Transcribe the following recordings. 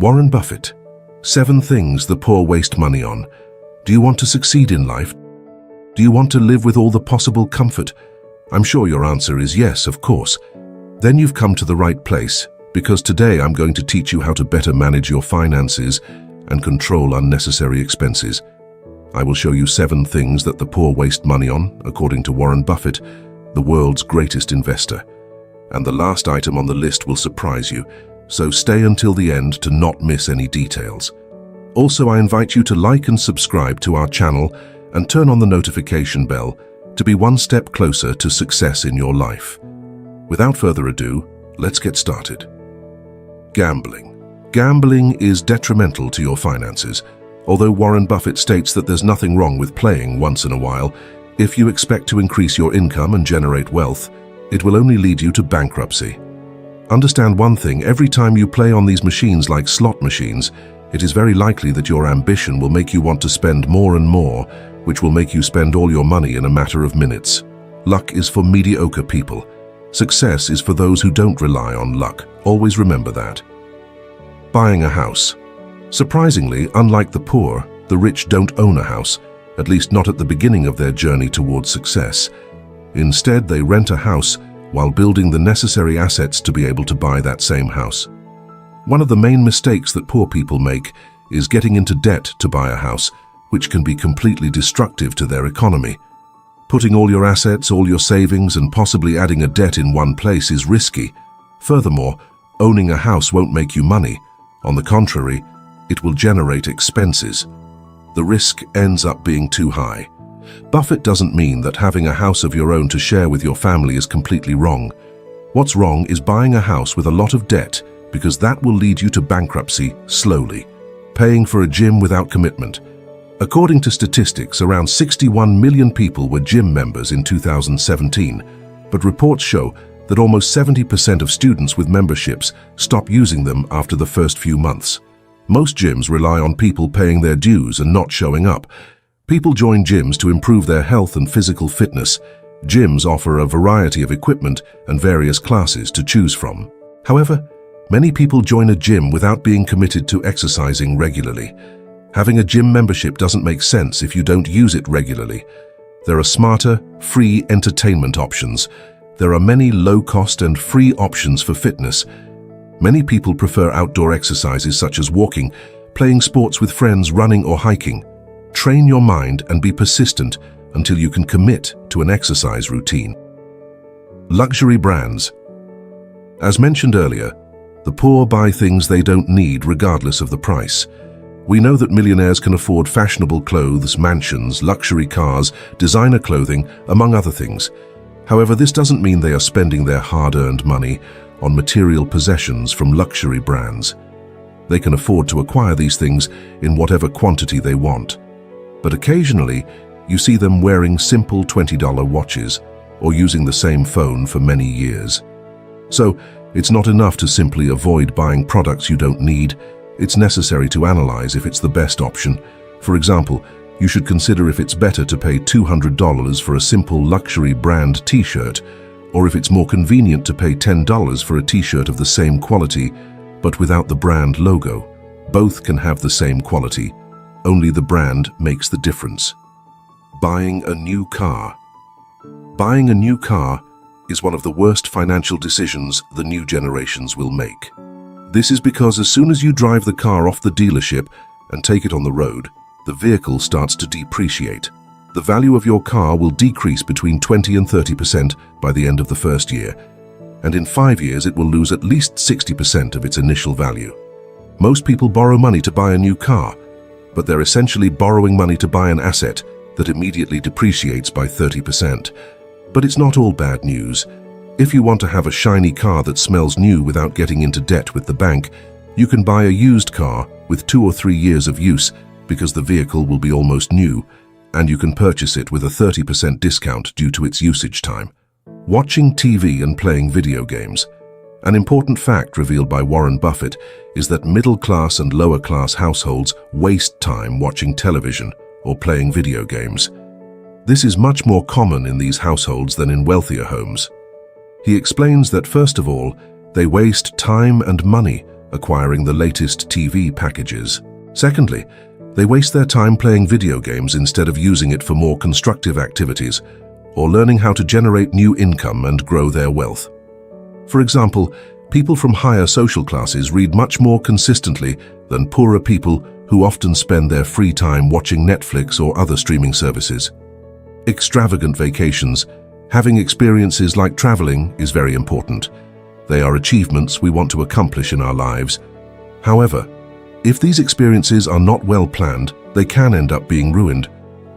Warren Buffett. 7 things the poor waste money on. Do you want to succeed in life? Do you want to live with all the possible comfort? I'm sure your answer is yes, of course. Then you've come to the right place, because today I'm going to teach you how to better manage your finances and control unnecessary expenses. I will show you 7 things that the poor waste money on, according to Warren Buffett, the world's greatest investor. And the last item on the list will surprise you, so stay until the end to not miss any details. Also, I invite you to like and subscribe to our channel and turn on the notification bell to be one step closer to success in your life. Without further ado, let's get started. Gambling. Gambling is detrimental to your finances. Although Warren Buffett states that there's nothing wrong with playing once in a while, if you expect to increase your income and generate wealth, it will only lead you to bankruptcy. Understand one thing: every time you play on these machines like slot machines, it is very likely that your ambition will make you want to spend more and more, which will make you spend all your money in a matter of minutes. Luck is for mediocre people. Success is for those who don't rely on luck. Always remember that. Buying a house. Surprisingly, unlike the poor, the rich don't own a house, at least not at the beginning of their journey towards success. Instead, they rent a house while building the necessary assets to be able to buy that same house. One of the main mistakes that poor people make is getting into debt to buy a house, which can be completely destructive to their economy. Putting all your assets, all your savings, and possibly adding a debt in one place is risky. Furthermore, owning a house won't make you money. On the contrary, it will generate expenses. The risk ends up being too high. Buffett doesn't mean that having a house of your own to share with your family is completely wrong. What's wrong is buying a house with a lot of debt, because that will lead you to bankruptcy slowly. Paying for a gym without commitment. According to statistics, around 61 million people were gym members in 2017, but reports show that almost 70% of students with memberships stop using them after the first few months. Most gyms rely on people paying their dues and not showing up. People join gyms to improve their health and physical fitness. Gyms offer a variety of equipment and various classes to choose from. However, many people join a gym without being committed to exercising regularly. Having a gym membership doesn't make sense if you don't use it regularly. There are smarter, free entertainment options. There are many low-cost and free options for fitness. Many people prefer outdoor exercises such as walking, playing sports with friends, running or hiking. Train your mind and be persistent until you can commit to an exercise routine. Luxury brands. As mentioned earlier, the poor buy things they don't need regardless of the price. We know that millionaires can afford fashionable clothes, mansions, luxury cars, designer clothing, among other things. However, this doesn't mean they are spending their hard-earned money on material possessions from luxury brands. They can afford to acquire these things in whatever quantity they want. But occasionally, you see them wearing simple $20 watches or using the same phone for many years. So, it's not enough to simply avoid buying products you don't need. It's necessary to analyze if it's the best option. For example, you should consider if it's better to pay $200 for a simple luxury brand t-shirt, or if it's more convenient to pay $10 for a t-shirt of the same quality, but without the brand logo. Both can have the same quality, only the brand makes the difference. Buying a new car. Buying a new car is one of the worst financial decisions the new generations will make. This is because as soon as you drive the car off the dealership and take it on the road, the vehicle starts to depreciate. The value of your car will decrease between 20 and 30% by the end of the first year, and in 5 years it will lose at least 60% of its initial value. Most people borrow money to buy a new car, but they're essentially borrowing money to buy an asset that immediately depreciates by 30%. But it's not all bad news. If you want to have a shiny car that smells new without getting into debt with the bank, you can buy a used car with 2 or 3 years of use because the vehicle will be almost new, and you can purchase it with a 30% discount due to its usage time. Watching TV and playing video games. An important fact revealed by Warren Buffett is that middle-class and lower-class households waste time watching television or playing video games. This is much more common in these households than in wealthier homes. He explains that first of all, they waste time and money acquiring the latest TV packages. Secondly, they waste their time playing video games instead of using it for more constructive activities or learning how to generate new income and grow their wealth. For example, people from higher social classes read much more consistently than poorer people who often spend their free time watching Netflix or other streaming services. Extravagant vacations, having experiences like traveling, is very important. They are achievements we want to accomplish in our lives. However, if these experiences are not well planned, they can end up being ruined.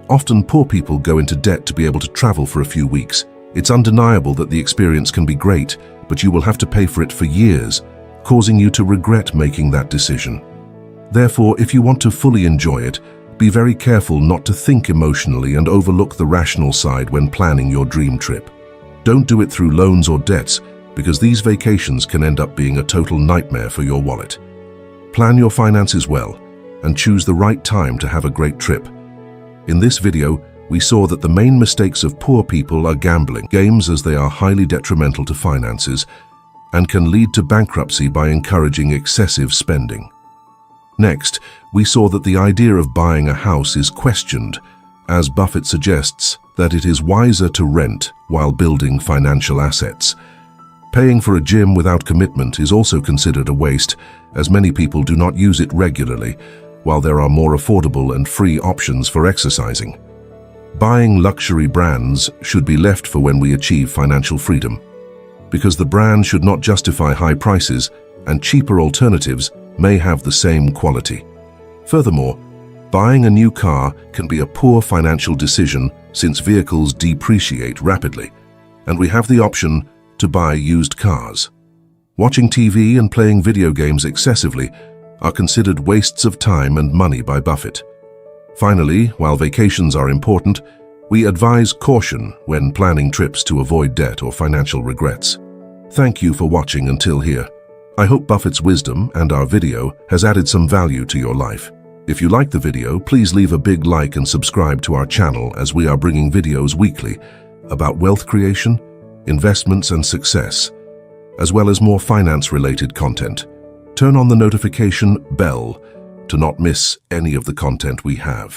Often poor people go into debt to be able to travel for a few weeks. It's undeniable that the experience can be great, but you will have to pay for it for years, causing you to regret making that decision. Therefore, if you want to fully enjoy it, be very careful not to think emotionally and overlook the rational side when planning your dream trip. Don't do it through loans or debts, because these vacations can end up being a total nightmare for your wallet. Plan your finances well and choose the right time to have a great trip. In this video, we saw that the main mistakes of poor people are gambling, games, as they are highly detrimental to finances and can lead to bankruptcy by encouraging excessive spending. Next, we saw that the idea of buying a house is questioned, as Buffett suggests that it is wiser to rent while building financial assets. Paying for a gym without commitment is also considered a waste, as many people do not use it regularly, while there are more affordable and free options for exercising. Buying luxury brands should be left for when we achieve financial freedom, because the brand should not justify high prices, and cheaper alternatives may have the same quality. Furthermore, buying a new car can be a poor financial decision since vehicles depreciate rapidly, and we have the option to buy used cars. Watching TV and playing video games excessively are considered wastes of time and money by Buffett. Finally, while vacations are important, we advise caution when planning trips to avoid debt or financial regrets. Thank you for watching until here. I hope Buffett's wisdom and our video has added some value to your life. If you like the video, please leave a big like and subscribe to our channel, as we are bringing videos weekly about wealth creation, investments and success, as well as more finance-related content. Turn on the notification bell to not miss any of the content we have.